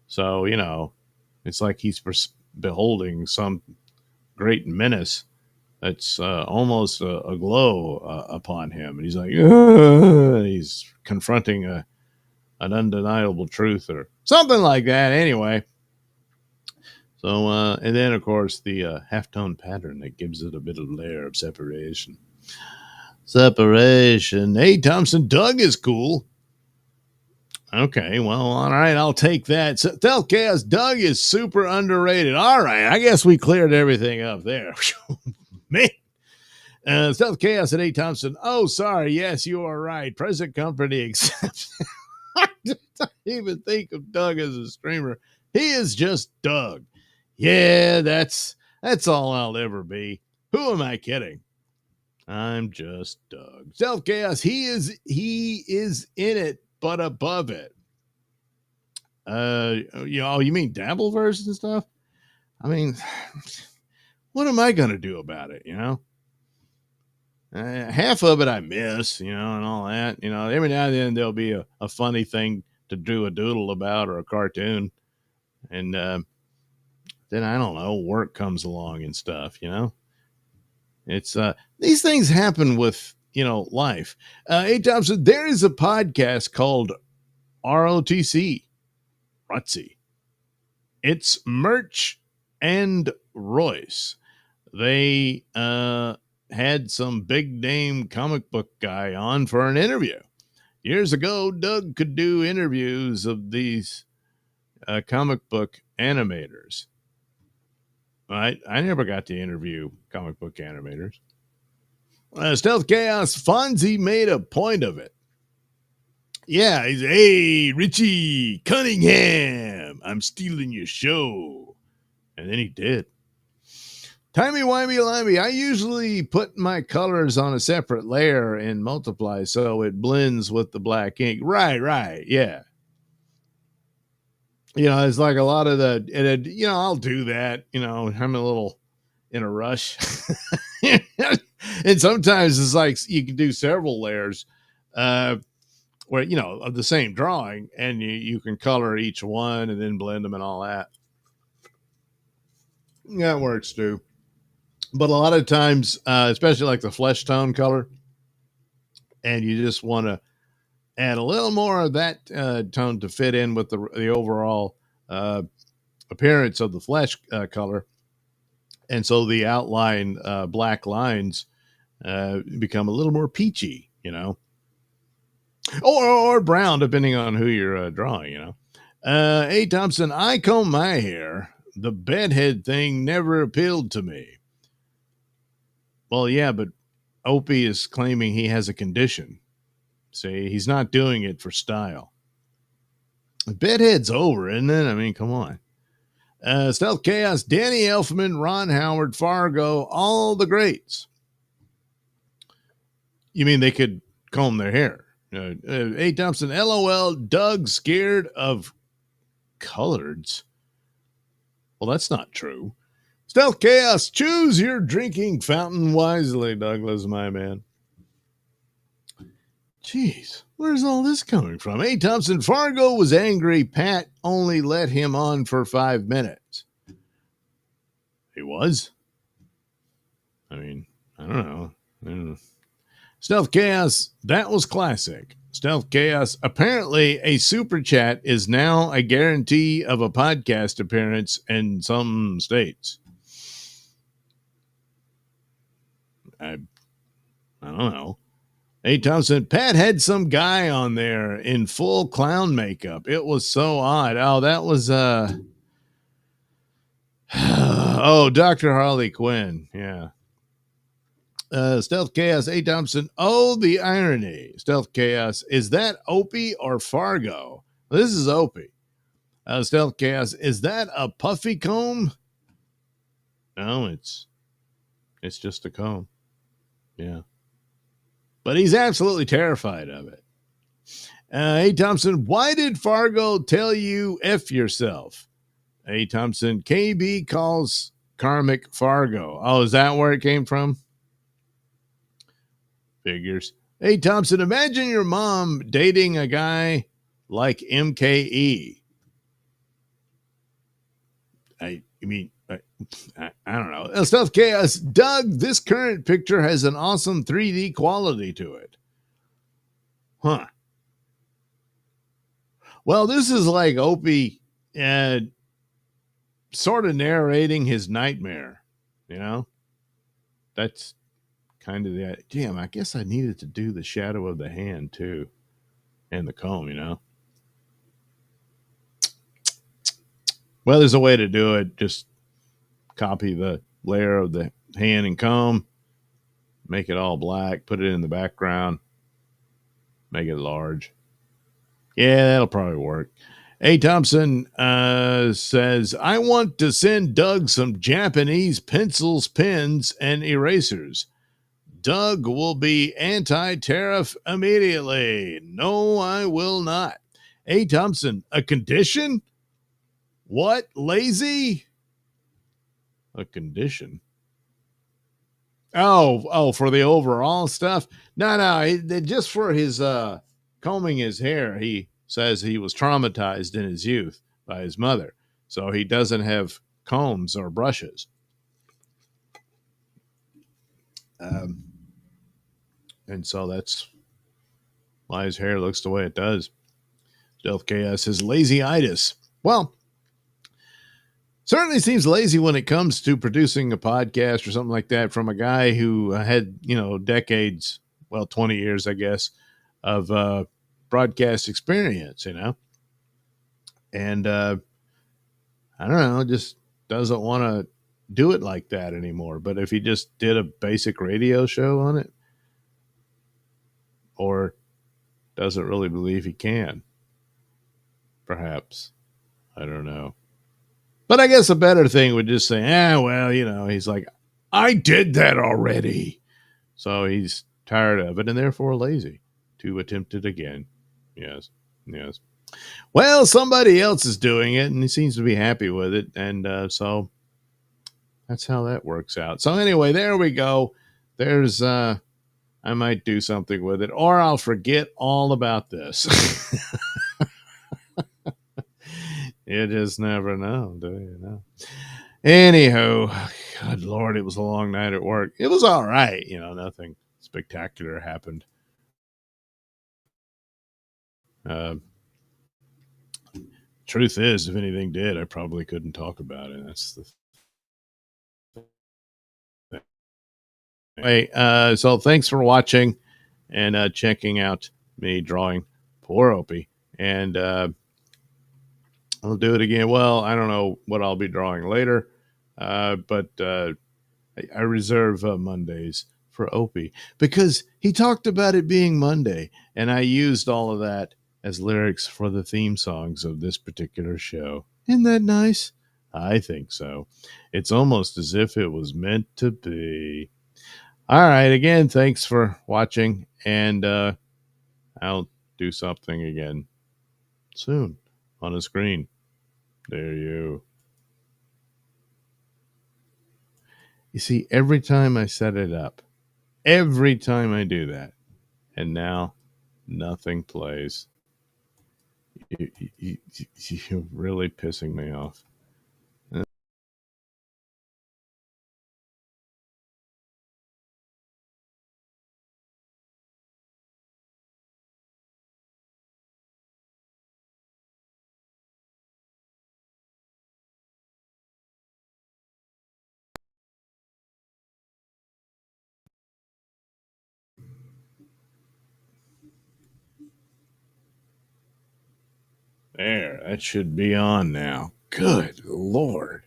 So, it's like he's beholding some great menace that's almost a glow upon him. And he's like, he's confronting an undeniable truth or something like that. Anyway. So, and then, of course, the halftone pattern that gives it a bit of layer of separation. Hey, Thompson, Doug is cool. Okay, well, all right, I'll take that. So, tell Chaos, Doug is super underrated. All right, I guess we cleared everything up there. Man. Stealth Chaos at A. Thompson. Oh, sorry. Yes, you are right. Present company accepts. I don't even think of Doug as a streamer. He is just Doug. Yeah, that's all I'll ever be. Who am I kidding? I'm just Doug. Stealth Chaos. He is in it, but above it. You mean Dabbleverse and stuff? I mean, what am I going to do about it? Half of it I miss, and all that. Every now and then there'll be a funny thing to do a doodle about or a cartoon. And then, I don't know, work comes along and stuff, It's these things happen with, life. A. Thompson, there is a podcast called ROTC. Rutsy. It's merch and Royce. They had some big name comic book guy on for an interview. Years ago, Doug could do interviews of these comic book animators. I never got to interview comic book animators. Stealth Chaos, Fonzie made a point of it. Yeah, he's, hey, Richie Cunningham, I'm stealing your show. And then he did. Timey-wimey-limey, I usually put my colors on a separate layer and multiply so it blends with the black ink. Right, yeah. It's like a lot of I'll do that. I'm a little in a rush. And sometimes it's like you can do several layers where, of the same drawing, and you can color each one and then blend them and all that. That works too. But a lot of times, especially like the flesh tone color, and you just want to add a little more of that tone to fit in with the overall appearance of the flesh color. And so the outline black lines become a little more peachy, or brown, depending on who you're drawing, Hey, Thompson, I comb my hair. The bedhead thing never appealed to me. Well, yeah, but Opie is claiming he has a condition. See, he's not doing it for style. Bedhead's over, isn't it? I mean, come on. Stealth Chaos, Danny Elfman, Ron Howard, Fargo, all the greats. You mean they could comb their hair? Hey, Thompson, LOL, Doug scared of coloreds. Well, that's not true. Stealth Chaos, choose your drinking fountain wisely, Douglas, my man. Jeez, where's all this coming from? Hey, Thompson, Fargo was angry Pat only let him on for 5 minutes. He was? I mean, I don't know. Stealth Chaos, that was classic. Stealth Chaos, apparently a super chat is now a guarantee of a podcast appearance in some states. I don't know. Hey, Thompson, Pat had some guy on there in full clown makeup. It was so odd. Oh, that was, Dr. Harley Quinn. Yeah. Stealth Chaos, hey, Thompson. Oh, the irony. Stealth Chaos, is that Opie or Fargo? This is Opie. Stealth Chaos, is that a puffy comb? No, it's just a comb. Yeah. But he's absolutely terrified of it. Hey, Thompson, why did Fargo tell you F yourself? Hey, Thompson, KB calls Karmic Fargo. Oh, is that where it came from? Figures. Hey, Thompson, imagine your mom dating a guy like MKE. I don't know. Stealth Chaos, Doug, this current picture has an awesome 3D quality to it. Huh. Well, this is like Opie sort of narrating his nightmare, That's kind of the... Damn, I guess I needed to do the shadow of the hand, too. And the comb, Well, there's a way to do it. Just copy the layer of the hand and comb, make it all black, put it in the background, make it large. Yeah, that'll probably work. A. Thompson says, I want to send Doug some Japanese pencils, pens, and erasers. Doug will be anti-tariff immediately. No, I will not. A. Thompson, a condition? What? Lazy? A condition? Oh, for the overall stuff? No, just for his combing his hair. He says he was traumatized in his youth by his mother, so he doesn't have combs or brushes. And so that's why his hair looks the way it does. Stealth Chaos is lazy-itis. Well, certainly seems lazy when it comes to producing a podcast or something like that from a guy who had, decades, 20 years, I guess, of broadcast experience, and I don't know, just doesn't want to do it like that anymore. But if he just did a basic radio show on it, or doesn't really believe he can, perhaps, I don't know. But I guess a better thing would just say, he's like, I did that already. So he's tired of it and therefore lazy to attempt it again. Yes. Well, somebody else is doing it and he seems to be happy with it. And so that's how that works out. So anyway, there we go. There's, I might do something with it, or I'll forget all about this. You just never know, do you know? Anywho, good Lord, it was a long night at work. It was all right. Nothing spectacular happened. Truth is, if anything did, I probably couldn't talk about it. That's the thing. Anyway, so thanks for watching and checking out me drawing poor Opie. And I'll do it again. Well, I don't know what I'll be drawing later, but I reserve Mondays for Opie because he talked about it being Monday, and I used all of that as lyrics for the theme songs of this particular show. Isn't that nice? I think so. It's almost as if it was meant to be. All right. Again, thanks for watching, and I'll do something again soon on a screen. There you see, every time I set it up, every time I do that, and now nothing plays. You're really pissing me off. There, that should be on now. Good Lord.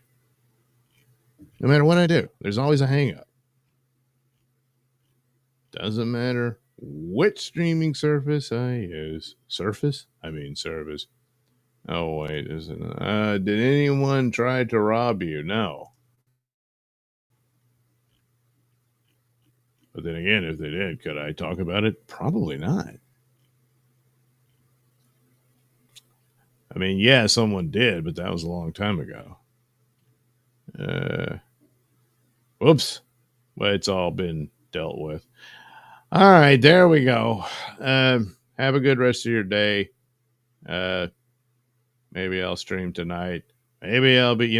No matter what I do, there's always a hang up. Doesn't matter which streaming service I use. Surface? I mean service. Oh, wait, isn't it? Did anyone try to rob you? No. But then again, if they did, could I talk about it? Probably not. I mean, yeah, someone did, but that was a long time ago. Whoops. Well, it's all been dealt with. All right, there we go. Have a good rest of your day. Maybe I'll stream tonight. Maybe I'll be,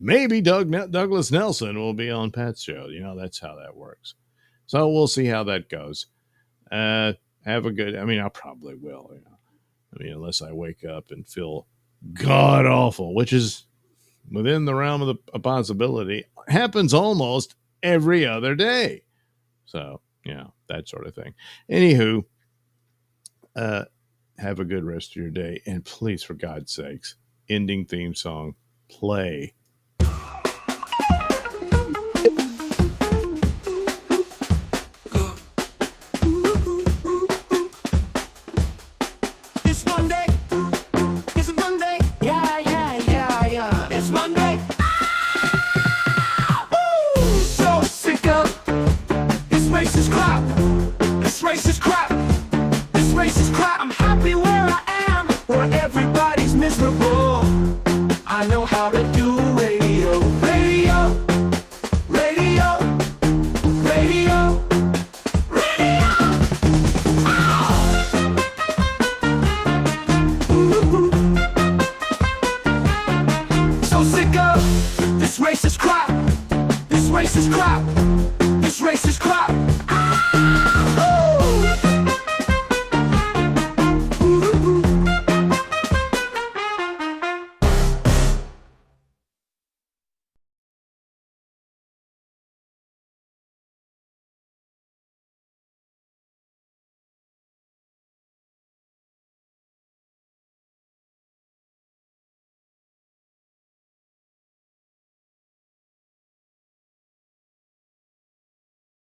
maybe Douglas Nelson will be on Pat's show. That's how that works. So we'll see how that goes. Have a good, I probably will, unless I wake up and feel god awful, which is within the realm of a possibility, happens almost every other day. So, that sort of thing. Anywho, have a good rest of your day. And please, for God's sakes, ending theme song, play